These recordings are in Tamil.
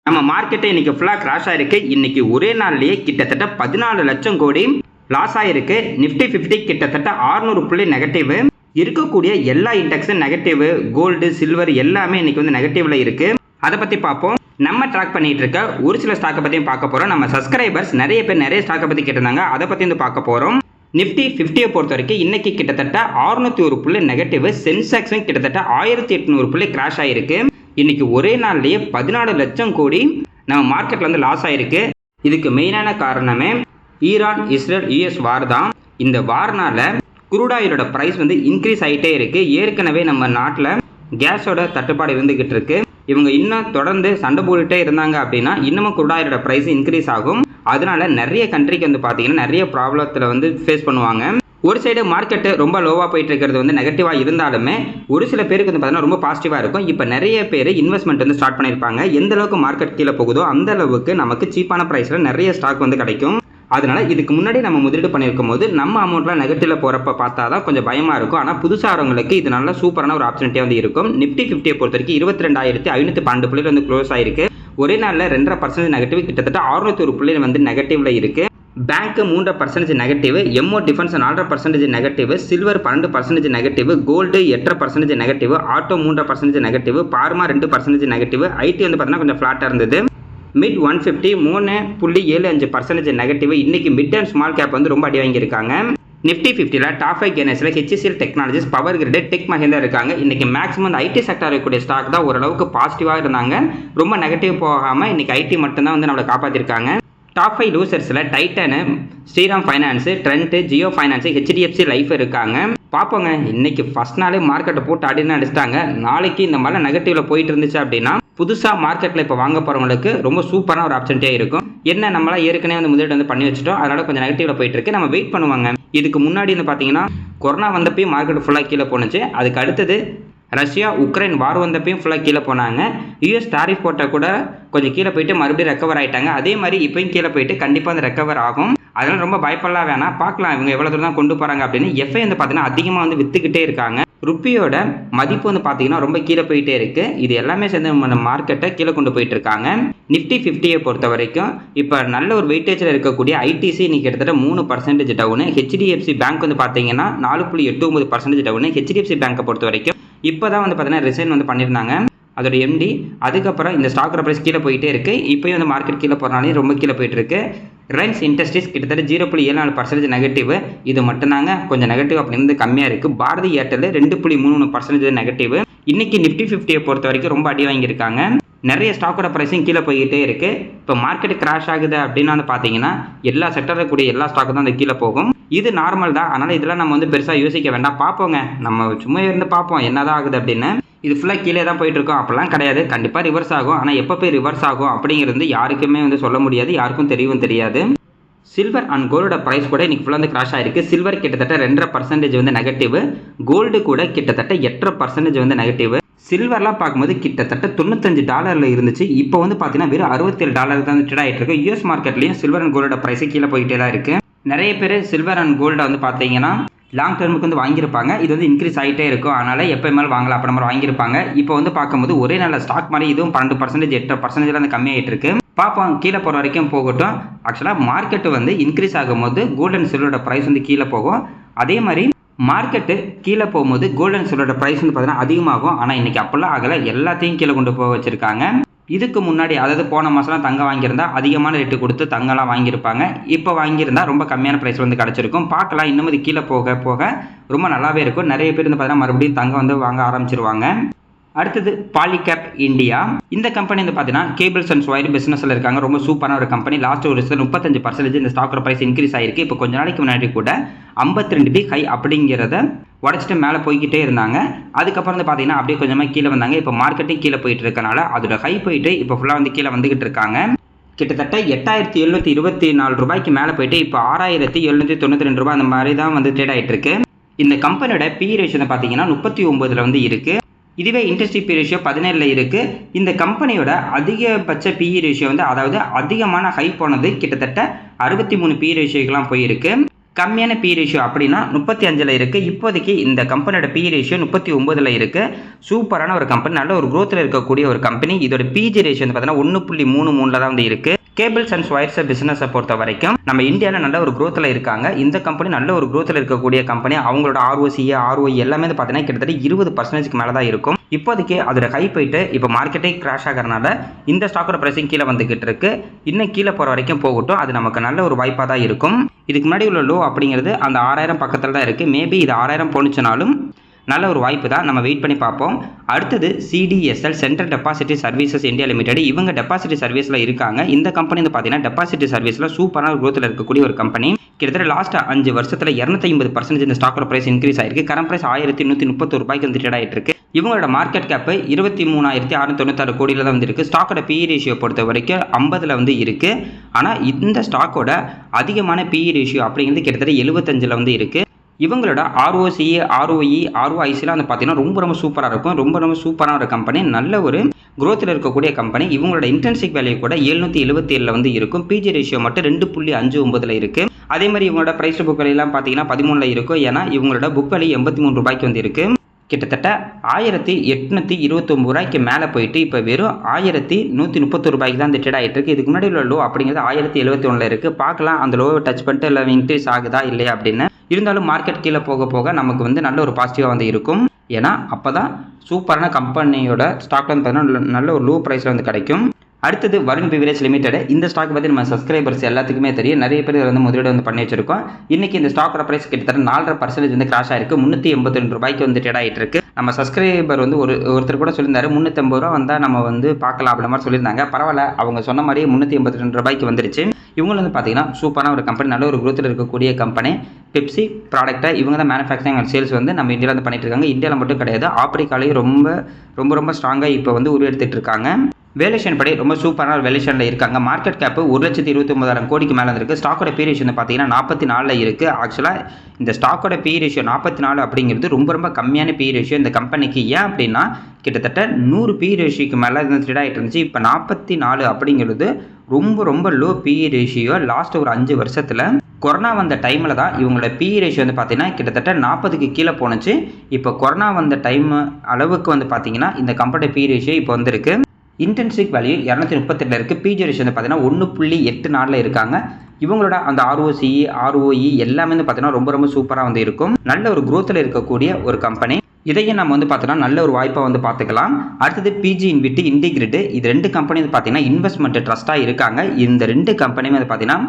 நம்ம மார்க்கெட்டை இன்னைக்கு ஃபுல்லாக கிராஷ் ஆயிருக்கு. இன்னைக்கு ஒரே நாள்லயே கிட்டத்தட்ட 14 லட்சம் கோடி லாஸ் ஆயிருக்கு. நிஃப்டி 50 கிட்டத்தட்ட 600 புள்ளி நெகட்டிவ். இருக்கக்கூடிய எல்லா இண்டெக்ஸும் நெகட்டிவ். கோல்டு, சில்வர் எல்லாமே இன்னைக்கு வந்து நெகட்டிவ்ல இருக்கு. அதை பத்தி பார்ப்போம். நம்ம ட்ராக் பண்ணிட்டு இருக்க ஒரு சில ஸ்டாக்கை பத்தியும் பார்க்க போறோம். நம்ம சப்ஸ்கிரைபர்ஸ் நிறைய பேர் நிறைய ஸ்டாக்கை பத்தி கேட்டிருந்தாங்க. அதை பத்தி வந்து பார்க்க போறோம். நிஃப்டி 50 பொறுத்த வரைக்கும் இன்னைக்கு கிட்டத்தட்ட 601 புள்ளி நெகட்டிவ். சென்செக்ஸும் கிட்டத்தட்ட 1800 புள்ளி கிராஷ் ஆயிருக்கு. இன்னைக்கு ஒரே நாள்லயே 14 லட்சம் கோடி நம்ம மார்க்கெட்ல வந்து லாஸ் ஆயிருக்கு. இதுக்கு மெயினான காரணமே ஈரான், இஸ்ரேல், யுஎஸ் வார் தான். இந்த வார்னால குரூட் ஆயிலோட பிரைஸ் வந்து இன்க்ரீஸ் ஆகிட்டே இருக்கு. ஏற்கனவே நம்ம நாட்டில் கேஸோட தட்டுப்பாடு இருந்துகிட்டு இருக்கு. இவங்க இன்னும் தொடர்ந்து சண்டை போட்டுட்டே இருந்தாங்க அப்படின்னா இன்னமும் குரூட் ஆயிலோட பிரைஸ் இன்க்ரீஸ் ஆகும். அதனால நிறைய கண்ட்ரிக்கு வந்து பார்த்தீங்கன்னா நிறைய ப்ராப்ளத்தில் வந்து ஃபேஸ் பண்ணுவாங்க. ஒரு சைடு மார்க்கெட்டு ரொம்ப லோவாக போயிட்டு இருக்கிறது வந்து நெகட்டிவாக இருந்தாலுமே ஒரு சில பேருக்கு வந்து பார்த்தீங்கன்னா ரொம்ப பாசிட்டிவாக இருக்கும். இப்போ நிறைய பேர் இன்வெஸ்ட்மெண்ட் வந்து ஸ்டார்ட் பண்ணியிருப்பாங்க. எந்த அளவுக்கு மார்க்கெட் கீழே போகுதோ அந்த அளவுக்கு நமக்கு சீப்பான ப்ரைஸில் நிறைய ஸ்டாக் வந்து கிடைக்கும். அதனால இதுக்கு முன்னாடி நம்ம முதலீடு பண்ணியிருக்கும் போது நம்ம அமௌண்ட்லாம் நெகட்டிவ்ல போகிறப்ப பார்த்தா தான் கொஞ்சம் பயமாக இருக்கும். ஆனால் புதுசாகிறவங்களுக்கு இது நல்ல சூப்பரான ஒரு ஆப்பர்ச்சுனிட்டியாக வந்து இருக்கும். நிஃப்டி 50 பொறுத்த வரைக்கும் 22,512 புள்ளியில் வந்து க்ளோஸ் ஆயிருக்கு. ஒரே நாளில் 2.5% நெகட்டிவ், கிட்டத்தட்ட 601 புள்ளி வந்து நெகட்டிவ்ல இருக்கு. Bank 3% negative, MO defence 4% negative, silver 12% negative, gold 8% negative, auto 3% negative, pharma 2% negative, IT வந்து பார்த்தீங்கன்னா கொஞ்சம் ஃபிளாட்டாக இருந்தது. Mid 150 3.75% negative. இன்னைக்கு மிட் அண்ட் ஸ்மால் கேப் வந்து ரொம்ப அடி வாங்கியிருக்காங்க. நிஃப்டி 50ல டாப் 5 கெய்னர்ஸ்ல HCL Technologies, power grid, Tech Mahindra இருக்காங்க. இன்னைக்கு மேக்ஸிமம் ஐடி செக்டார் இருக்கக்கூடிய ஸ்டாக் தான் ஓரளவுக்கு பாசிட்டிவாக இருந்தாங்க. ரொம்ப நெகட்டிவ் போகாமல் இன்னைக்கு ஐடி மட்டும்தான் வந்து நம்மளை காப்பாற்றிருக்காங்க. டாப் 5 லூசர்ஸில் Titan, Shriram finance, Trent, Jio finance, HDFC life இருக்காங்க. பார்ப்போங்க, இன்னைக்கு ஃபர்ஸ்ட் நாளே மார்க்கெட்டை போட்டு அடின்னு அடிச்சிட்டாங்க. நாளைக்கு இந்த மாதிரி நெகட்டிவ்ல போயிட்டு இருந்துச்சு அப்படின்னா புதுசாக மார்க்கெட்டில் இப்போ வாங்க போகிறவங்களுக்கு ரொம்ப சூப்பரான ஒரு ஆப்ஷன்ட்டியாக இருக்கும். என்ன நம்மளாம் ஏற்கனவே வந்து முதலீடு வந்து பண்ணி வச்சுட்டோம், அதனால கொஞ்சம் நெகட்டிவ்ல போயிட்டு இருக்கு. நம்ம வெயிட் பண்ணுவாங்க. இதுக்கு முன்னாடி வந்து பார்த்தீங்கன்னா கொரோனா வந்தப்பையும் மார்க்கெட் ஃபுல்லாக கீழே போணுச்சு. அதுக்கு அடுத்தது ரஷ்யா உக்ரைன் வார் வந்தப்பையும் ஃபுல்லாக கீழே போனாங்க. யூஎஸ் டாரிஃப் போட்டால் கூட கொஞ்சம் கீழே போயிட்டு மறுபடியும் ரெக்கவர் ஆகிட்டாங்க. அதே மாதிரி இப்போயும் கீழே போயிட்டு கண்டிப்பாக அந்த ரெக்கவர் ஆகும். அதனால் ரொம்ப பயப்படலாம் வேணாம். பார்க்கலாம் இவங்க எவ்வளோ தூரம் தான் கொண்டு போகிறாங்க அப்படின்னு. எஃப்ஐ வந்து பார்த்தீங்கன்னா அதிகமாக வந்து விற்றுக்கிட்டே இருக்காங்க. ருப்பியோட மதிப்பு வந்து பார்த்தீங்கன்னா ரொம்ப கீழே போயிட்டே இருக்கு. இது எல்லாமே சேர்ந்து நம்ம மார்க்கெட்டை கீழே கொண்டு போயிட்டு இருக்காங்க. நிஃப்டி 50 பொறுத்த வரைக்கும் இப்போ நல்ல ஒரு வெயிட்டேஜில் இருக்கக்கூடிய ஐடிசி இன்னைக்கு கிட்டத்தட்ட 3% டவுனு. ஹெச்டிஎஃப்சி பேங்க் வந்து பார்த்தீங்கன்னா 4.89% டவுனு. ஹெச்டிஎஃப்சி பேங்கை பொறுத்த வரைக்கும் இப்போ தான் வந்து பார்த்தீங்கன்னா ரிசைன் வந்து பண்ணியிருந்தாங்க அதோட எம்டி. அதுக்கப்புறம் இந்த ஸ்டாக்கோட ப்ரைஸ் கீழே போயிட்டே இருக்கு. இப்போயும் வந்து மார்க்கெட் கீழே போகிறனாலே ரொம்ப கீழே போயிட்டு இருக்கு. ரிலையன்ஸ் இண்டஸ்ட்ரீஸ் கிட்டத்தட்ட 0.74% நெகட்டிவ். இது மட்டும்தாங்க கொஞ்சம் நெகட்டிவ் அப்படின்னு கம்மியாக இருக்குது. பாரதி ஏர்டெல் 2.33% நெகட்டிவ். இன்னைக்கு நிஃப்டி 50 பொறுத்த வரைக்கும் ரொம்ப அடி வாங்கியிருக்காங்க. நிறைய ஸ்டாக்கோட ப்ரைஸும் கீழே போய்கிட்டே இருக்கு. இப்போ மார்க்கெட் கிராஷ் ஆகுது அப்படின்னா வந்து பார்த்தீங்கன்னா எல்லா செக்டரில் கூடிய எல்லா ஸ்டாக்கும் தான் அந்த கீழே போகும். இது நார்மல் தான். அதனால் இதெல்லாம் நம்ம வந்து பெருசாக யோசிக்க வேண்டாம். பார்ப்போங்க, நம்ம சும்மா இருந்து பார்ப்போம் என்னதான் ஆகுது அப்படின்னு. இது ஃபுல்லாக கீழே தான் போயிட்டு இருக்கோம் அப்படிலாம் கிடையாது. கண்டிப்பாக ரிவர்ஸ் ஆகும். ஆனால் எப்போ போய் ரிவர்ஸ் ஆகும் அப்படிங்கிறது யாருக்குமே வந்து சொல்ல முடியாது, யாருக்கும் தெரியவும் தெரியாது. சில்வர் அண்ட் கோல்டோட ப்ரைஸ் கூட இன்னைக்கு ஃபுல்லாக வந்து கிராஷ் ஆயிருக்கு. சில்வர் கிட்டத்தட்ட 2.5% வந்து நெகட்டிவ், கோல்டு கூட கிட்டத்தட்ட 8% வந்து நெகட்டிவ். சில்வர்லாம் பார்க்கும்போது கிட்டத்தட்ட $95 இருந்துச்சு. இப்போ வந்து பார்த்தீங்கன்னா வெறும் $67 தான் ட்ரேட் ஆகிட்டு இருக்கு. யூஎஸ் மார்க்கெட்லையும் சில்வர் அண்ட் கோல்டோட ப்ரைஸ் கீழே போயிட்டே தான் இருக்கு. நிறைய பேர் சில்வர் அண்ட் கோல்டை வந்து பார்த்தீங்கன்னா லாங் டர்முக்கு வந்து வாங்கியிருப்பாங்க. இது வந்து இன்க்ரீஸ் ஆகிட்டே இருக்கும். அதனால எப்போ மேலே வாங்கலாம் அப்போ நம்ம வாங்கியிருப்பாங்க. இப்போ வந்து பார்க்கும்போது ஒரே நல்ல ஸ்டாக் மாதிரி இதுவும் 12%, 8% வந்து கம்மியாகிட்டு இருக்கு. பார்ப்போம், கீழே போகிற வரைக்கும் போகட்டும். ஆக்சுவலாக மார்க்கெட்டு வந்து இன்க்ரீஸ் ஆகும்போது கோல்டு அண்ட் சில்வரோட ப்ரைஸ் வந்து கீழே போகும். அதே மாதிரி மார்க்கெட்டு கீழே போகும்போது கோல்டு அண்ட் சில்வரோட ப்ரைஸ் வந்து பார்த்தீங்கன்னா அதிகமாகும். ஆனால் இன்னைக்கு அப்போல்லாம் ஆகலை, எல்லாத்தையும் கீழே கொண்டு போக வச்சிருக்காங்க. இதுக்கு முன்னாடி அதாவது போன மாதம்லாம் தங்கம் வாங்கியிருந்தா அதிகமான ரேட்டு கொடுத்து தங்கம்லாம் வாங்கியிருப்பாங்க. இப்போ வாங்கியிருந்தா ரொம்ப கம்மியான ப்ரைஸ் வந்து கிடச்சிருக்கும். பார்க்கலாம், இன்னும் இது கீழே போக போக ரொம்ப நல்லாவே இருக்கும். நிறைய பேர் வந்து பார்த்தீங்கன்னா மறுபடியும் தங்கம் வந்து வாங்க ஆரம்பிச்சிருவாங்க. அடுத்தது பாலிகேப் இந்தியா. இந்த கம்பெனி வந்து பார்த்தீங்கன்னா கேபிள்ஸ் அண்ட் ஒயர் பிஸ்னஸில் இருக்காங்க. ரொம்ப சூப்பரான ஒரு கம்பெனி. லாஸ்ட் ஒரு 35% இந்த ஸ்டாக்கோட ப்ரைஸ் இன்க்ரீஸ் ஆயிருக்கு. இப்போ கொஞ்ச நாளைக்கு முன்னாடி கூட 52 ஹை அப்படிங்கிறத உடச்சிட்டு மேலே போய்கிட்டே இருந்தாங்க. அதுக்கப்புறம் வந்து பார்த்தீங்கன்னா அப்படியே கொஞ்சமாக கீழே வந்தாங்க. இப்போ மார்க்கெட்டிங் கீழே போயிட்டு இருக்கனால அதோட ஹை போயிட்டு இப்போ ஃபுல்லாக வந்து கீழே வந்துகிட்டு இருக்காங்க. கிட்டத்தட்ட 8,724 ரூபாய்க்கு மேலே போயிட்டு இப்போ 6,792 ரூபாய் அந்த மாதிரி தான் வந்து ட்ரேட் ஆகிட்டு இருக்கு. இந்த கம்பெனியோட பி ரேஷியோ பார்த்தீங்கன்னா 39 வந்து இருக்கு. இதுவே இண்டஸ்ட்ரி பி ரேஷியோ 17 இருக்கு. இந்த கம்பெனியோட அதிகபட்ச பி ரேஷியோ வந்து அதாவது அதிகமான ஹை போனது கிட்டத்தட்ட 63 பி ரேஷியோக்கெல்லாம் போயிருக்கு. கம்மியான பி ரேஷியோ அப்படின்னா 35ல் இருக்குது. இப்போதைக்கு இந்த கம்பெனியோட பி ரேஷியோ 39ல் இருக்குது. சூப்பரான ஒரு கம்பெனி, நல்ல ஒரு growthல இருக்கக்கூடிய ஒரு கம்பெனி. இதோட பிஜி ரேஷியோ வந்து பார்த்தீங்கன்னா 1.33ல் தான் வந்து இருக்குது. கேபிள்ஸ் அண்ட் ஒயர்ஸ் பிசினஸை பொறுத்த வரைக்கும் நம்ம இந்தியாவில் நல்ல ஒரு growthல இருக்காங்க. இந்த கம்பெனி நல்ல ஒரு growthல இருக்கக்கூடிய கம்பெனி. அவங்களோட ROCE, ROE எல்லாமே வந்து பார்த்தீங்கன்னா கிட்டத்தட்ட 20% மேலே தான் இருக்கும். இப்போதைக்கு அதோட ஹை போயிட்டு இப்போ மார்க்கெட்டே கிராஷ் ஆகிறனால இந்த ஸ்டாக்கோட ப்ரைஸிங் கீழே வந்துகிட்டு இருக்கு. இன்னும் கீழே போகிற வரைக்கும் போகட்டும், அது நமக்கு நல்ல ஒரு வாய்ப்பாக தான் இருக்கும். இதுக்கு முன்னாடி உள்ள லோ அப்படிங்கிறது அந்த 6000 பக்கத்தில் தான் இருக்குது. மேபி இது 6000 போனுச்சுனாலும் நல்ல ஒரு வாய்ப்பு தான், நம்ம வெயிட் பண்ணி பார்ப்போம். அடுத்தது CDSL, central depository services India Limited. இவங்க டெபாசிட்டரி சர்வீஸில் இருக்காங்க. இந்த கம்பெனி வந்து பார்த்தீங்கன்னா டெபாசிட்டரி சர்வீஸில் சூப்பரான ஒரு growthல இருக்கக்கூடிய ஒரு கம்பெனி. கிட்டத்தட்ட லாஸ்ட் 5 வருஷத்தில் 250% இந்த ஸ்டாக்கோட ப்ரைஸ் இன்க்ரீஸ் ஆயிருக்கு. கரண்ட் ப்ரைஸ் 1131 ரூபாய்க்கு வந்து ட்ரேட் ஆகிட்டு இருக்கு. இவங்களோட மார்க்கெட் கேப் 23,696 கோடியில் தான் வந்து இருக்குது. ஸ்டாக்கோட பி ரேஷியோ பொறுத்த வரைக்கும் 50ல் வந்து இருக்குது. ஆனால் இந்த ஸ்டாக்கோட அதிகமான பி ரேஷியோ அப்படிங்கிறது கிட்டத்தட்ட 75ல் வந்து இருக்குது. இவங்களோட ROCE, ROE, ROICலாம் வந்து பார்த்தீங்கன்னா ரொம்ப சூப்பராக இருக்கும். ரொம்ப சூப்பரான ஒரு கம்பெனி, நல்ல ஒரு growthல இருக்கக்கூடிய கம்பெனி. இவங்களோட இன்ட்ரின்சிக் வேல்யூ கூட 777ல் வந்து இருக்கும். பிஜி ரேஷியோ மட்டும் 2.59ல் இருக்குது. அதே மாதிரி இவங்களோட ப்ரைஸ் புக் வேலையெல்லாம் பார்த்தீங்கன்னா 13ல் இருக்கும். ஏன்னா இவங்களோட புக் வேல்யூ 83 ரூபாய்க்கு வந்து இருக்குது. கிட்டத்தட்ட 1829 ரூபாய்க்கு மேலே போயிட்டு இப்போ வெறும் 1130 ரூபாய்க்கு தான் இந்த ட்ரேட் ஆகிட்டு இருக்குது. இதுக்கு முன்னாடி உள்ள லோ அப்படிங்கிறது 1071ல் இருக்குது. பார்க்கலாம் அந்த லோவை டச் பண்ணிட்டு இல்லை இன்க்ரீஸ் ஆகுதா இல்லையா அப்படின்னு. இருந்தாலும் மார்க்கெட் கீழே போக நமக்கு வந்து நல்ல ஒரு பாசிட்டிவாக வந்து இருக்கும். ஏன்னா அப்போ தான் சூப்பரான கம்பெனியோட ஸ்டாக் வந்து பார்த்தீங்கன்னா நல்ல ஒரு லோ ப்ரைஸில் வந்து கிடைக்கும். அடுத்தது வருண் பிவரேஜ் லிமிடெட். இந்த ஸ்டாக் பற்றி நம்ம சப்ஸ்கிரைபர்ஸ் எல்லாத்துக்குமே தெரியும். நிறைய பேர் வந்து முதலீடு வந்து பண்ணி வச்சிருக்கோம். இன்னைக்கு இந்த ஸ்டாக்கோட ப்ரைஸ் கிட்டத்தட்ட 4.5% வந்து கிராஷ் ஆயிருக்கு. 382 ரூபாய்க்கு வந்து ட்ரேட் ஆகிட்டு இருக்கு. நம்ம சப்ஸ்கிரைபர் வந்து ஒருத்தர் கூட சொல்லியிருந்தாரு 350 ரூபா வந்தால் நம்ம வந்து பார்க்கலாம் அப்படின்ற மாதிரி சொல்லியிருந்தாங்க. பரவாயில்ல, அவங்க சொன்ன மாதிரியே 382 ரூபாய்க்கு வந்துருச்சு. இவங்க வந்து பார்த்தீங்கன்னா சூப்பரான ஒரு கம்பெனி, நல்ல ஒரு growthல இருக்கக்கூடிய கம்பெனி. பெப்சி ப்ராடக்ட்டை இவங்க தான் மேனுஃபேக்சரிங் அண்ட் சேல்ஸ் வந்து நம்ம இந்தியாவில் வந்து பண்ணிட்டு இருக்காங்க. இந்தியாவில் மட்டும் கிடையாது, ஆப்பிரிக்காலையும் ரொம்ப ஸ்ட்ராங்காக இப்போ வந்து உருவெடுத்துட்டு இருக்காங்க. வேலேஷன் படி ரொம்ப சூப்பரான வேலேஷனில் இருக்காங்க. மார்க்கெட் கேப் 1,29,000 கோடிக்கு மேலே இருக்குது. ஸ்டாக்கோட பி ரேஷியோ வந்து பார்த்தீங்கன்னா 44ல் இருக்குது. ஆக்சுவலாக இந்த ஸ்டாக்கோட பி ரேஷியோ 44 அப்படிங்கிறது ரொம்ப கம்மியான பி ரேஷியோ இந்த கம்பெனிக்கு. ஏன் அப்படின்னா கிட்டத்தட்ட 100 பி ரேஷியோக்கு மேலே ட்ரேட் ஆகிட்டு இருந்துச்சு. இப்போ 44 அப்படிங்கிறது ரொம்ப லோ பி ரேஷியோ. லாஸ்ட் ஒரு 5 வருஷத்தில் கொரோனா வந்த டைமில் தான் இவங்களோட பி ரேஷியோ வந்து பார்த்தீங்கன்னா கிட்டத்தட்ட 40க்கு கீழே போணுச்சு. இப்போ கொரோனா வந்த டைம் அளவுக்கு வந்து பார்த்தீங்கன்னா இந்த கம்பெனியோட பி ரேஷியோ இப்போ வந்துருக்கு. இன்ட்ரின்சிக் வேல்யூ 232ல் இருக்குது. பிஜி ரேஷியோ வந்து பார்த்தீங்கன்னா 1.84ல் இருக்காங்க. இவங்களோட அந்த ROCE, ROE எல்லாமே வந்து பார்த்தீங்கன்னா ரொம்ப சூப்பராக வந்து இருக்கும். நல்ல ஒரு growthல இருக்கக்கூடிய ஒரு கம்பெனி. இதையும் நம்ம வந்து பார்த்தோன்னா நல்ல ஒரு வாய்ப்பாக வந்து பார்த்துக்கலாம். அடுத்தது பிஜி இன்விட்டி, இன்டிகிரிட். இது 2 கம்பெனி வந்து பார்த்தீங்கன்னா இன்வெஸ்ட்மெண்ட் ட்ரஸ்ட்டாக இருக்காங்க. இந்த 2 கம்பெனியுமே வந்து பார்த்தீங்கன்னா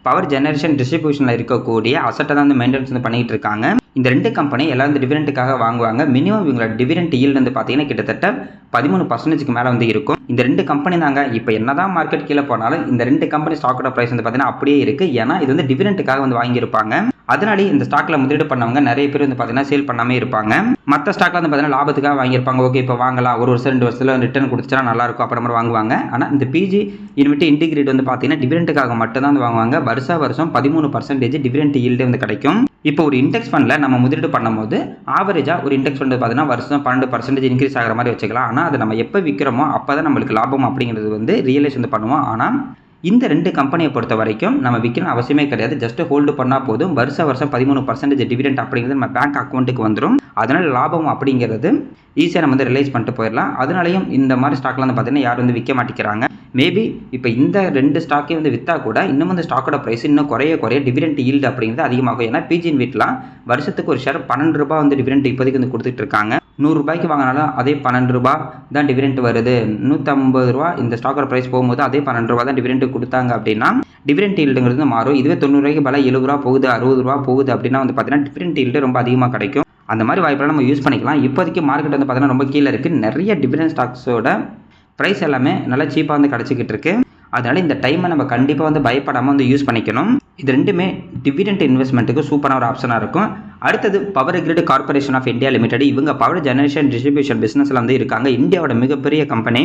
பவர் ஜெனரேஷன் டிஸ்ட்ரிபியூஷனில் இருக்கக்கூடிய அசட்டை தான் வந்து மெயின்டெனன்ஸ் வந்து பண்ணிகிட்டு இருக்காங்க. இந்த 2 கம்பெனி எல்லாம் வந்து டிவிடெண்ட்டுக்காக வாங்குவாங்க. மினிமம் இவங்களோட டிவிடெண்ட் ஈல்டு வந்து பார்த்தீங்கன்னா கிட்டத்தட்ட 13%க்கு மேலே வந்து இருக்கும். இந்த 2 கம்பெனி தாங்க இப்போ என்னதான் மார்க்கெட் கீழே போனாலும் இந்த 2 கம்பெனி ஸ்டாக்கோட ப்ரைஸ் வந்து பார்த்தீங்கன்னா அப்படியே இருக்குது. ஏன்னா இது வந்து டிவிடெண்ட்டுக்காக வந்து வாங்கியிருப்பாங்க. அதனாலே இந்த ஸ்டாக்ல முதலீடு பண்ணவங்க நிறைய பேர் வந்து பார்த்தீங்கன்னா சேல் பண்ணாமே இருப்பாங்க. மற்ற ஸ்டாக்ல வந்து பார்த்தீங்கன்னா லாபத்துக்காக வாங்கியிருப்பாங்க. ஓகே இப்போ வாங்கலாம், ஒரு வருஷம் 2 வருஷத்தில் ரிட்டர்ன் கொடுத்துச்சா நல்லா இருக்கும் அப்புறமா வாங்குவாங்க. ஆனால் இந்த பிஜி இன்விட்டி, இன்டிகிரேட் வந்து பார்த்தீங்கன்னா டிவிடெண்ட்டுக்காக மட்டும் தான் வந்து வாங்குவாங்க. வருஷம் 13% டிவிடெண்ட் ஈல்டு வந்து கிடைக்கும். இப்போ ஒரு இண்டெக்ஸ் ஃபண்டில் நம்ம முதலீடு பண்ணும்போது ஆவரேஜாக ஒரு இண்டெக்ஸ் ஃபண்ட் பார்த்தீங்கன்னா வருஷம் 12% இன்க்ரீஸ் ஆகிற மாதிரி வச்சுக்கலாம். ஆனால் அதை நம்ம எப்போ விற்கிறோமோ அப்போ தான் நம்மளுக்கு லாபம் அப்படிங்கிறது வந்து ரியலைஸ் வந்து பண்ணுவோம். ஆனால் இந்த 2 கம்பெனியை பொறுத்த வரைக்கும் நம்ம விற்கணும் அவசியமே கிடையாது. ஜஸ்ட் ஹோல்டு பண்ணால் போதும். வருஷம் 13% டிவிடெண்ட் அப்படிங்கிறது நம்ம பேங்க் அக்கௌண்ட்டுக்கு வந்துடும். அதனால் லாபம் அப்படிங்கிறது ஈஸியாக நம்ம வந்து ரிலைஸ் பண்ணிட்டு போயிடலாம். அதனாலையும் இந்த மாதிரி ஸ்டாக்லாம் வந்து பார்த்தீங்கன்னா யாரும் வந்து விற்க மாட்டேங்கிறாங்க. மேபி இப்போ இந்த 2 ஸ்டாக்கே வந்து விற்றா கூட இன்னும் வந்து ஸ்டாக்கோட ப்ரைஸ் இன்னும் குறைய டிவிடெண்ட் ஈல்டு அப்படிங்கிறது அதிகமாகும். ஏன்னா பிஜின் வீட்லாம் வருஷத்துக்கு ஒரு ஷேர் 12 ரூபா வந்து டிவிடெண்ட் இப்போதைக்கு வந்து கொடுத்துட்டு இருக்காங்க. 100 ரூபாய்க்கு வாங்கினாலும் அதே 12 ரூபா தான் டிவிடெண்ட் வருது. 150 ரூபா இந்த ஸ்டாக்கோட ப்ரைஸ் போகும்போது அதே 12 ரூபா தான் டிவிடெண்ட் கொடுத்தாங்க அப்படின்னா டிவிடெண்ட் ஈல்டுங்கிறது மாறும். இதுவே 90 ரூபாய்க்கு பல 70 ரூபா போகுது, 60 ரூபா போகுது அப்படின்னா வந்து பார்த்தீங்கன்னா டிவிடெண்ட் ஈல்டு ரொம்ப அதிகமாக கிடைக்கும். அந்த மாதிரி வாய்ப்பெல்லாம் நம்ம யூஸ் பண்ணிக்கலாம். இப்போதைக்கு மார்க்கெட் வந்து பார்த்தீங்கன்னா ரொம்ப கீழே இருக்குது. நிறைய டிவிடெண்ட் ஸ்டாக்ஸோட ப்ரைஸ் எல்லாமே நல்லா சீப்பாக வந்து கிடச்சிக்கிட்டு இருக்கு. அதனால் இந்த டைமை நம்ம கண்டிப்பாக வந்து பயப்படாமல் வந்து யூஸ் பண்ணிக்கணும். இது 2மே டிவிடெண்ட் இன்வெஸ்ட்மெண்ட்டுக்கு சூப்பரான ஒரு ஆப்ஷனாக இருக்கும். அடுத்தது பவர் கிரிட் கார்பரேஷன் ஆஃப் இந்தியா லிமிடெட். இவங்க பவர் ஜெனரேஷன் டிஸ்ட்ரிபியூஷன் பிஸ்னஸில் வந்து இருக்காங்க. இந்தியாவோட மிகப்பெரிய கம்பெனி.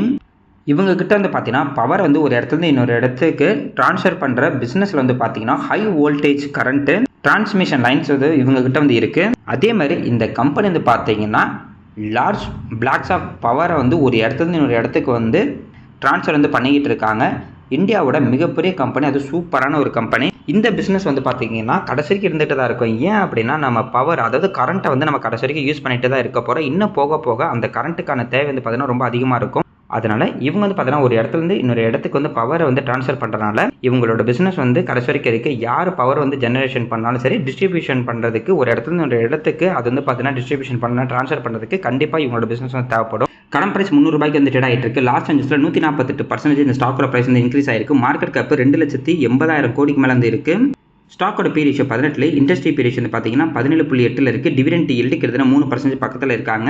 இவங்க கிட்ட வந்து பார்த்தீங்கன்னா பவர் வந்து ஒரு இடத்துலேருந்து இன்னொரு இடத்துக்கு ட்ரான்ஸ்ஃபர் பண்ணுற பிஸ்னஸில் வந்து பார்த்தீங்கன்னா high voltage current transmission lines வந்து இவங்க கிட்ட வந்து இருக்குது. அதே மாதிரி இந்த கம்பெனி வந்து பார்த்தீங்கன்னா லார்ஜ் பிளாக்ஸ் ஆஃப் பவரை வந்து ஒரு இடத்துலேருந்து இன்னொரு இடத்துக்கு வந்து ட்ரான்ஸ்ஃபர் வந்து பண்ணிக்கிட்டு இருக்காங்க. இந்தியாவோட மிகப்பெரிய கம்பெனி, அது சூப்பரான ஒரு கம்பெனி. இந்த பிஸ்னஸ் வந்து பார்த்தீங்கன்னா கடைசி வரைக்கும் இருந்துகிட்டு தான் இருக்கும். ஏன் அப்படின்னா நம்ம பவர், அதாவது கரண்ட்டை வந்து நம்ம கடைசி வரைக்கும் யூஸ் பண்ணிட்டு தான் இருக்க போகிறோம். இன்னும் போக போக அந்த கரண்ட்டுக்கான தேவை வந்து பார்த்தீங்கன்னா ரொம்ப அதிகமாக இருக்கும். அதனால் இவங்க வந்து பார்த்தீங்கன்னா ஒரு இடத்துலேருந்து இன்னொரு இடத்துக்கு வந்து பவரை வந்து ட்ரான்ஸ்ஃபர் பண்ணுறதுனால இவங்களோட பிஸ்னஸ் வந்து கடைசி வரைக்கும் இருக்குது. யார் பவர் வந்து ஜெனரேஷன் பண்ணாலும் சரி, டிஸ்ட்ரிபியூஷன் பண்ணுறதுக்கு ஒரு இடத்துலேருந்து ஒரு இடத்துக்கு அது வந்து பார்த்தீங்கன்னா டிஸ்ட்ரிபியூஷன் பண்ண ட்ரான்ஸ்ஃபர் பண்ணுறதுக்கு கண்டிப்பாக இவங்களோட பிஸ்னஸ் வந்து தேவைப்படும். கரண்ட் பிரைஸ் 300 ரூபாய்க்கு வந்து ட்ரேட் ஆகிட்டு இருக்கு. லாஸ்ட் அஞ்சு 148% இந்த ஸ்டாக்கோட பிரைஸ் வந்து இன்க்ரீஸ் ஆயிருக்கு. மார்க்கெட் கேப் 2,80,000 கோடிக்கு மேலே வந்து இருக்குது. ஸ்டாக்கோட P ratio 18, industry P ratio வந்து பார்த்தீங்கன்னா 17.8 இருக்குது. டிவிடெண்ட் ஈல்டு கிட்டத்தட்ட 3% பக்கத்தில் இருக்காங்க.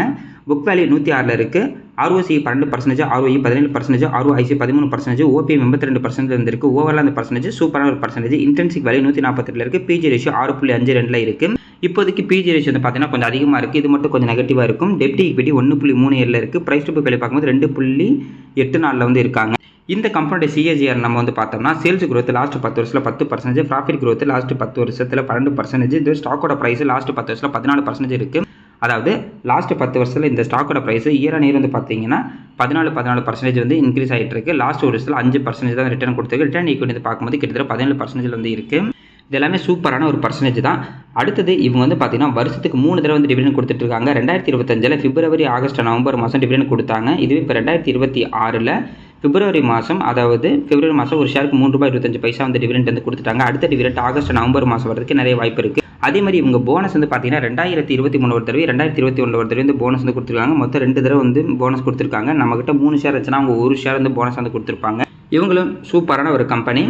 புக் வேல்யூ 106 இருக்குது. ROC 12%, ROE 17%, ROIC 13%, OPM 82% இருந்திருக்கு. ஓவரால் அந்த பர்சன்டேஜ் சூப்பரான ஒரு பர்சன்டேஜ். இன்டென்சிக் வேல்யூ 148 இருக்குது. பிஜி ரேஷியோ 6.52 இருக்குது. இப்போதைக்கு பிஜி ரேஷியோ வந்து பார்த்தீங்கன்னா கொஞ்சம் அதிகமாக இருக்குது. இது மட்டும் கொஞ்சம் நெகட்டிவாக இருக்கும். டெப்ட் ஈக்விட்டி 1.37 இருக்குது. ப்ரைஸ் டு புக் வேல்யூ பார்க்கும்போது 2.84 வந்து இருக்காங்க. இந்த கம்பெனியோட சிஏஜிஆர் நம்ம வந்து பார்த்தோம்னா சேல்ஸ் growth லாஸ்ட் 10 வருஷத்தில் 10%, ப்ராஃபிட் growth லாஸ்ட் 10 வருஷத்தில் 12%, இது ஸ்டாக்கோட ப்ரைஸ் லாஸ்ட் 10 வருஷத்தில் 14% இருக்குது. அதாவது லாஸ்ட் 10 வருஷத்தில் இந்த ஸ்டாக்கோட ப்ரைஸ் இயர் ஆன் இயர் வந்து பார்த்தீங்கன்னா 14% வந்து இன்க்ரீஸ் ஆகிட்டு இருக்கு. லாஸ்ட் ஒரு வருஷத்தில் 5% தான் ரிட்டர்ன் கொடுத்துருக்கு. ரிட்டர்ன் ஈக்விட்டி பார்க்கும்போது கிட்டத்தட்ட 17% வந்து இருக்குது. இது எல்லாமே சூப்பரான ஒரு பர்சன்டேஜ் தான். அடுத்தது இவங்க வந்து பார்த்தீங்கன்னா வருஷத்துக்கு 3 தடவை வந்து டிவிடெண்ட் கொடுத்துட்ருக்காங்க. 2025 பிப்ரவரி, ஆகஸ்ட், நவம்பர் மாதம் டிவிடெண்ட் கொடுத்தாங்க. இதுவே இப்போ 2026 பிப்ரவரி மாதம், அதாவது பிப்ரவரி மாதம் ஒரு ஷேருக்கு 3.25 ரூபாய் வந்து டிவிடெண்ட் வந்து கொடுத்துட்டாங்க. அடுத்த டிவிடெண்ட் ஆகஸ்ட், நவம்பர் மாதம் வரதுக்கு நிறைய வாய்ப்பு இருக்குது. அதே மாதிரி இவங்க போனஸ் வந்து பார்த்தீங்கன்னா 2023 ஒரு தடவை, 2021 ஒரு தடவை வந்து போனஸ் வந்து கொடுத்துருக்காங்க. மொத்தம் 2 தடவை வந்து போனஸ் கொடுத்துருக்காங்க. நம்மகிட்ட 3 ஷேர் வச்சுன்னா அவங்க 1 ஷேர் வந்து போனஸ் வந்து கொடுத்துருப்பாங்க. இவங்களும் சூப்பரான ஒரு கம்பெனி.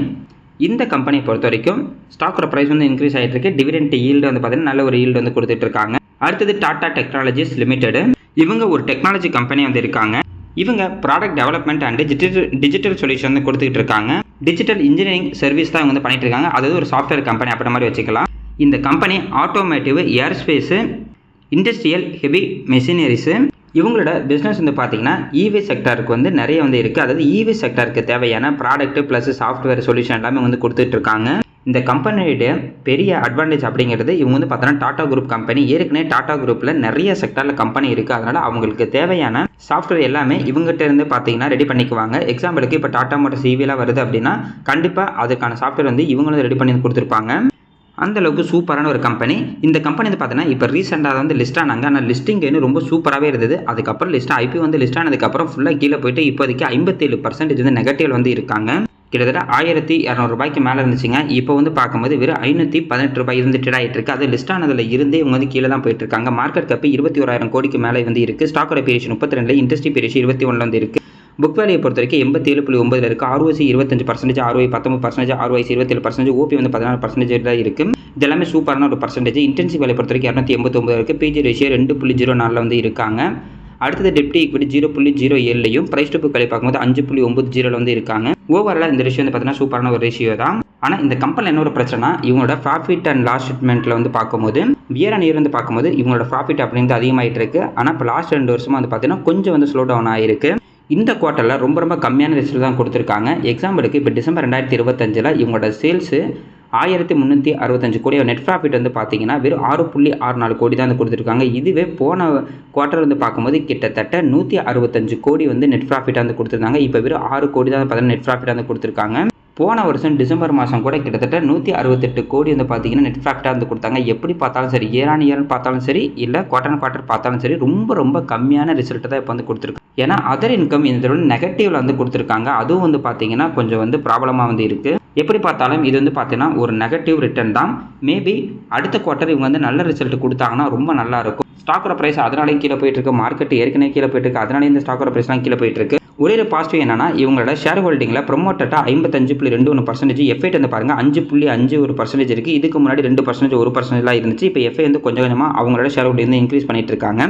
இந்த கம்பெனியை பொறுத்த வரைக்கும் ஸ்டாக்கோட ப்ரைஸ் வந்து இன்க்ரீஸ் ஆகிட்டு இருக்கு. டிவிடெண்ட் ஈல்டு வந்து பார்த்தீங்கன்னா நல்ல ஒரு ஈல்டு வந்து கொடுத்துட்டு இருக்காங்க. அடுத்தது டாடா டெக்னாலஜிஸ் லிமிடெட். இவங்க ஒரு டெக்னாலஜி கம்பெனி வந்து இருக்காங்க. இவங்க product development and digital solution வந்து கொடுத்துட்டு இருக்காங்க. டிஜிட்டல் இன்ஜினியரிங் சர்வீஸ் தான் இவங்க வந்து பண்ணிட்டு இருக்காங்க. அதாவது ஒரு சாஃப்ட்வேர் கம்பெனி அப்படி மாதிரி வச்சுக்கலாம். இந்த company automotive, ஏர்ஸ்பேஸு, industrial, heavy machineries, இவங்களோட பிஸ்னஸ் வந்து பார்த்தீங்கன்னா இவி செக்டாருக்கு வந்து நிறைய வந்து இருக்குது. அதாவது இவி செக்டாருக்கு தேவையான ப்ராடக்ட் ப்ளஸ் சாஃப்ட்வேர் சொல்யூஷன் எல்லாமே வந்து கொடுத்துட்ருக்காங்க. இந்த கம்பெனியோட பெரிய அட்வான்டேஜ் அப்படிங்கிறது இவங்க வந்து பார்த்தோன்னா டாடா குரூப் கம்பெனி. ஏற்கனவே டாடா குரூப்பில் நிறைய செக்டாரில் கம்பெனி இருக்குது. அதனால் அவங்களுக்கு தேவையான சாஃப்ட்வேர் எல்லாமே இவங்ககிட்ட இருந்து பார்த்தீங்கன்னா ரெடி பண்ணிக்குவாங்க. எக்ஸாம்பிளுக்கு இப்போ டாடா மோட்டர்ஸ் ஈவிலாம் வருது அப்படின்னா கண்டிப்பாக அதுக்கான சாஃப்ட்வேர் வந்து இவங்களும் ரெடி பண்ணி கொடுத்துருப்பாங்க. அந்தளவுக்கு சூப்பரான ஒரு கம்பெனி. இந்த கம்பெனி வந்து பார்த்தீங்கன்னா இப்போ ரீசெண்டாக வந்து லிஸ்ட் ஆனாங்க. ஆனால் லிஸ்டிங் இன்னும் ரொம்ப சூப்பராகவே இருந்தது. அதுக்கப்புறம் ஐபி வந்து லிஸ்ட் ஆனதுக்கப்புறம் ஃபுல்லாக கீழே போயிட்டு இப்போதைக்கு 57% வந்து நெகட்டிவ் வந்து இருக்காங்க. கிட்டத்தட்ட 1200 ரூபாய்க்கு மேலே இருந்துச்சுங்க. இப்போ வந்து பார்க்கும்போது வெறும் 518 ரூபாய் இருந்துட்டு ஆகிட்டு இருக்கு. அது லிஸ்ட் ஆனதில் இருந்தே இவங்க வந்து கீழே தான் போயிட்டு இருக்காங்க. மார்க்கெட் கேப் 21,000 கோடிக்கு மேலே வந்து இருக்குது. ஸ்டாக்கோட பீரியட் 32, இண்டஸ்ட்ரி பீரியட் 21 வந்து இருக்குது. புக் வேல்யூ பொறுத்த வரைக்கும் 87.9 இருக்குது. ROC 25%, ROE 19%, ROIC 27%, OP வந்து 14% தான் இருக்குது. இது எல்லாமே சூப்பரான ஒரு பர்சன்டேஜ். இன்டென்சிவ் வேல்யூ பொறுத்த வரைக்கும் 289 இருக்குது. பிஜி ரேஷியோ 2.04 வந்து இருக்காங்க. அடுத்தது டெப்ட் ஈக்விட்டி 0.07லையும், ப்ரைஸ் டு புக் வேல்யூ பார்க்கும்போது 5.90 வந்து இருக்காங்க. ஓவராலாக இந்த ரேஷியோ வந்து பார்த்தீங்கன்னா சூப்பரான ஒரு ரேஷியோ தான். ஆனால் இந்த கம்பெனியில் என்ன ஒரு பிரச்சனை, இவங்களோட ப்ராஃபிட் அண்ட் லாஸ் ஸ்டேட்மெண்ட்டில் வந்து பார்க்கும்போது இயர் அண்ட் இயர் வந்து பார்க்கும்போது இவங்களோட ப்ராஃபிட் அப்படிங்கிறது அதிகமாகிட்டு இருக்குது. ஆனால் இப்போ லாஸ்ட் 2 வருஷமாக வந்து பார்த்தீங்கன்னா கொஞ்சம் வந்து ஸ்லோ டவுன் ஆகிருக்கு. இந்த குவார்ட்டரில் ரொம்ப கம்மியான ரிசல்ட் தான் கொடுத்துருக்காங்க. எக்ஸாம்பிளுக்கு இப்போ டிசம்பர் 2025 இவங்களோட சேல்ஸு 1365 கோடி, நெட் ப்ராஃபிட் வந்து பார்த்தீங்கன்னா வெறும் 6.64 கோடி தான் வந்து கொடுத்துருக்காங்க. இதுவே போன குவார்ட்டர் வந்து பார்க்கும்போது கிட்டத்தட்ட 165 கோடி வந்து நெட் ப்ராஃபிட்டாக வந்து கொடுத்துருந்தாங்க. இப்போ வெறும் 6 கோடி தான் பார்த்தீங்கன்னா நெட் ப்ராஃபிட்டாக வந்து கொடுத்துருக்காங்க. போன வருஷம் டிசம்பர் மாதம் கூட கிட்டத்தட்ட 168 கோடி வந்து பார்த்தீங்கன்னா நெட் ப்ராஃபிட்டாக வந்து கொடுத்தாங்க. எப்படி பார்த்தாலும் சரி, இயர் ஆன் இயர்னு பார்த்தாலும் சரி, இல்லை குவார்ட்டர் பார்த்தாலும் சரி, ரொம்ப கம்மியான ரிசல்ட் தான் இப்போ வந்து கொடுத்துருக்கு. ஏன்னா அதர் இன்கம் இந்த தடவை நெகட்டிவ்ல வந்து கொடுத்துருக்காங்க. அதுவும் வந்து பார்த்தீங்கன்னா கொஞ்சம் வந்து ப்ராப்ளமாக வந்து இருக்குது. எப்படி பார்த்தாலும் இது வந்து பார்த்தீங்கன்னா ஒரு நெகட்டிவ் ரிட்டர்ன் தான். மேபி அடுத்த குவார்ட்டர் இவங்க வந்து நல்ல ரிசல்ட் கொடுத்தாங்கன்னா ரொம்ப நல்லா இருக்கும். ஸ்டாக்கோட ப்ரைஸ் அதனாலேயும் கீழே போயிட்டு இருக்கு. மார்க்கெட் ஏற்கனவே கீழே போயிட்டு இருக்கு. அதனால இந்த ஸ்டாக்கோட ப்ரைஸ்லாம் கீழே போயிட்டு இருக்கு. ஒரே ஒரு பாசிட்டிவ் என்னன்னா இவங்களோட ஷேர் ஹோல்டிங்கில் ப்ரொமோட்டட்டாக 55.21%, எஃப்ஐ வந்து பாருங்க 5.51% இருக்குது. இதுக்கு முன்னாடி 2%, 1%லாம் இருந்துச்சு. இப்போ எஃப்ஐ வந்து கொஞ்சமாக அவங்களோட ஷேர் ஹோல்டிங் வந்து இன்க்ரீஸ் பண்ணிட்டு இருக்காங்க.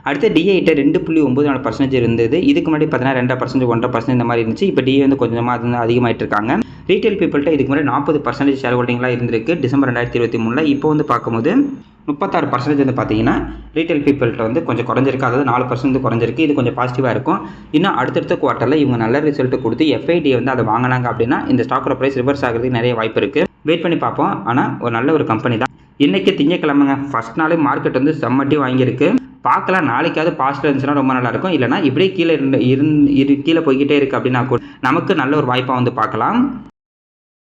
அடுத்து டிஐட்ட 2.94% இருந்தது. இதுக்கு முன்னாடி பார்த்தீங்கன்னா 2%, 1% இந்த மாதிரி இருந்துச்சு. இப்போ டிஐ வந்து கொஞ்சமாக அது வந்து அதிகமாகிட்டு இருக்காங்க. ரீட்டைல் பீப்புள்கிட்ட இதுக்கு முன்னாடி 40% ஷேர் ஹோல்டிங்லாம் இருந்திருக்கு டிசம்பர் 2023. இப்போ வந்து பார்க்கும்போது 36% வந்து பார்த்தீங்கன்னா ரீட்டைல் பீப்புள்கிட்ட வந்து கொஞ்சம் குறைஞ்சிருக்கு. அதாவது 4% குறைஞ்சிருக்கு. இது கொஞ்சம் பாசிட்டிவாக இருக்கும். இன்னும் அடுத்தடுத்த குவார்ட்டரில் இவங்க நல்ல ரிசல்ட் கொடுத்து எஃப்ஐடி வந்து அதை வாங்கினாங்க அப்படின்னா இந்த ஸ்டாக்கோட ப்ரைஸ் ரிவர்ஸ் ஆகிறதுக்கு நிறைய வாய்ப்பு இருக்குது. வெயிட் பண்ணி பார்ப்போம். ஆனால் ஒரு நல்ல ஒரு கம்பெனி தான். இன்றைக்கி திங்கக்கிழமைங்க, ஃபஸ்ட் நாளே மார்க்கெட் வந்து செம்மட்டி வாங்கியிருக்கு. பார்க்கலாம், நாளைக்காவது பாசிட்டிவ் இருந்துச்சுன்னா ரொம்ப நல்லாயிருக்கும். இல்லைனா இப்படியே கீழே கீழே போய்கிட்டே இருக்குது அப்படின்னா கூட நமக்கு நல்ல ஒரு வாய்ப்பாக வந்து பார்க்கலாம்.